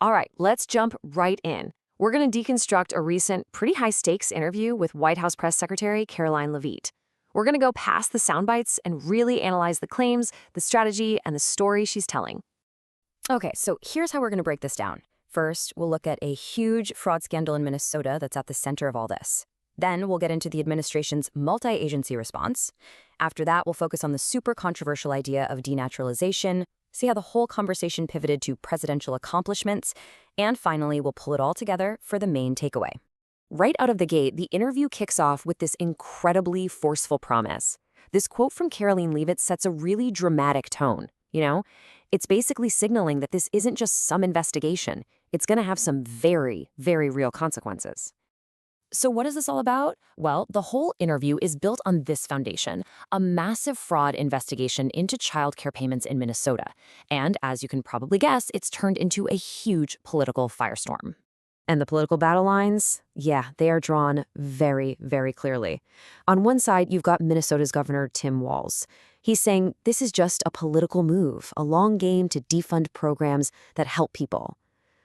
All right, let's jump right in. We're going to deconstruct a recent, pretty high-stakes interview with White House Press Secretary Karoline Leavitt. We're going to go past the sound bites and really analyze the claims, the strategy, and the story she's telling. Okay, so here's how we're going to break this down. First, we'll look at a huge fraud scandal in Minnesota that's at the center of all this. Then we'll get into the administration's multi-agency response. After that, we'll focus on the super controversial idea of denaturalization, see how the whole conversation pivoted to presidential accomplishments, and finally, we'll pull it all together for the main takeaway. Right out of the gate, the interview kicks off with this incredibly forceful promise. This quote from Karoline Leavitt sets a really dramatic tone, It's basically signaling that this isn't just some investigation. It's going to have some very, very real consequences. So what is this all about? Well, the whole interview is built on this foundation, a massive fraud investigation into child care payments in Minnesota. And as you can probably guess, it's turned into a huge political firestorm. And the political battle lines, yeah, they are drawn very, very clearly. On one side, you've got Minnesota's Governor Tim Walz. He's saying this is just a political move, a long game to defund programs that help people.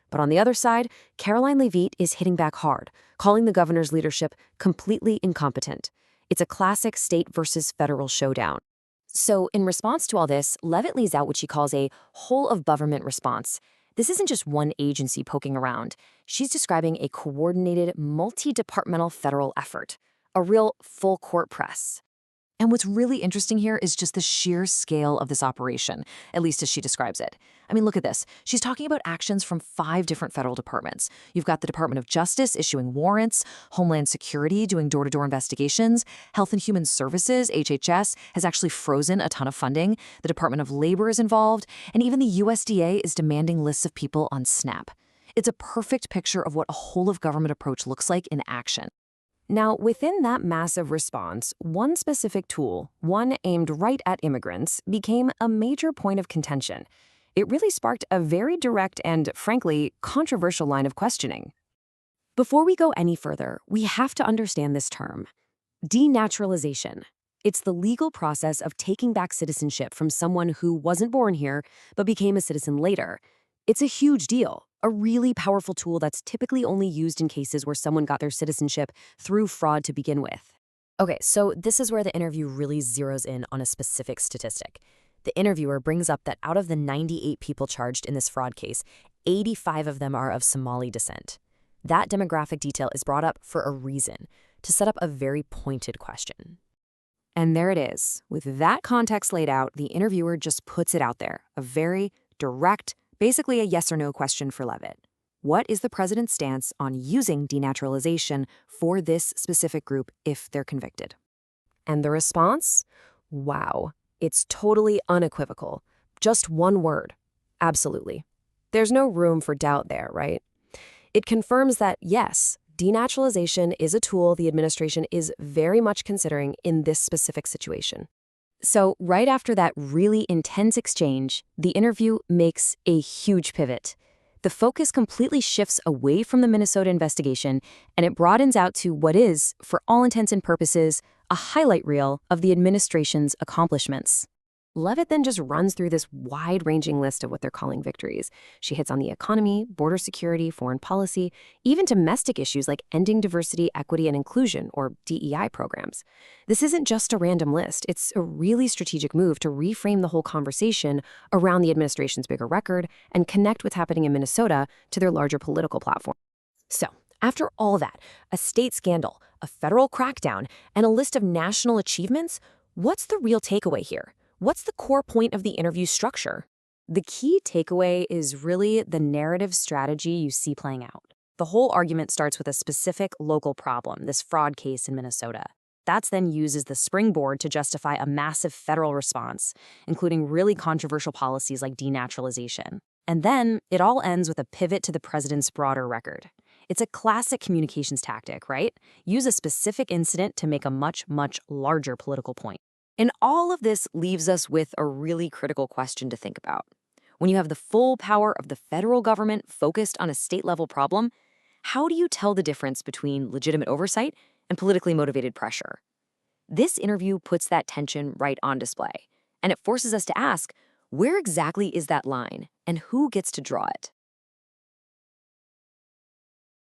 But on the other side, Karoline Leavitt is hitting back hard, calling the governor's leadership completely incompetent. It's a classic state versus federal showdown. So in response to all this, Leavitt lays out what she calls a whole-of-government response. This isn't just one agency poking around. She's describing a coordinated, multi-departmental federal effort, a real full-court press. And what's really interesting here is just the sheer scale of this operation, at least as she describes it. I mean, look at this. She's talking about actions from 5 different federal departments. You've got the Department of Justice issuing warrants, Homeland Security doing door-to-door investigations, Health and Human Services, HHS, has actually frozen a ton of funding, the Department of Labor is involved, and even the USDA is demanding lists of people on SNAP. It's a perfect picture of what a whole-of-government approach looks like in action. Now, within that massive response, one specific tool, one aimed right at immigrants, became a major point of contention. It really sparked a very direct and, frankly, controversial line of questioning. Before we go any further, we have to understand this term. Denaturalization. It's the legal process of taking back citizenship from someone who wasn't born here but became a citizen later. It's a huge deal, a really powerful tool that's typically only used in cases where someone got their citizenship through fraud to begin with. Okay, so this is where the interview really zeroes in on a specific statistic. The interviewer brings up that out of the 98 people charged in this fraud case, 85 of them are of Somali descent. That demographic detail is brought up for a reason, to set up a very pointed question. And there it is. With that context laid out, the interviewer just puts it out there, a very direct, basically a yes or no question for Leavitt. What is the president's stance on using denaturalization for this specific group if they're convicted? And the response? Wow. It's totally unequivocal. Just one word. Absolutely. There's no room for doubt there, right? It confirms that, yes, denaturalization is a tool the administration is very much considering in this specific situation. So right after that really intense exchange, the interview makes a huge pivot. The focus completely shifts away from the Minnesota investigation, and it broadens out to what is, for all intents and purposes, a highlight reel of the administration's accomplishments. Leavitt then just runs through this wide-ranging list of what they're calling victories. She hits on the economy, border security, foreign policy, even domestic issues like ending diversity, equity, and inclusion, or DEI programs. This isn't just a random list. It's a really strategic move to reframe the whole conversation around the administration's bigger record and connect what's happening in Minnesota to their larger political platform. So, after all that, a state scandal, a federal crackdown, and a list of national achievements, what's the real takeaway here? What's the core point of the interview structure? The key takeaway is really the narrative strategy you see playing out. The whole argument starts with a specific local problem, this fraud case in Minnesota. That's then used as the springboard to justify a massive federal response, including really controversial policies like denaturalization. And then it all ends with a pivot to the president's broader record. It's a classic communications tactic, right? Use a specific incident to make a much, much larger political point. And all of this leaves us with a really critical question to think about. When you have the full power of the federal government focused on a state-level problem, how do you tell the difference between legitimate oversight and politically motivated pressure? This interview puts that tension right on display, and it forces us to ask, where exactly is that line, and who gets to draw it?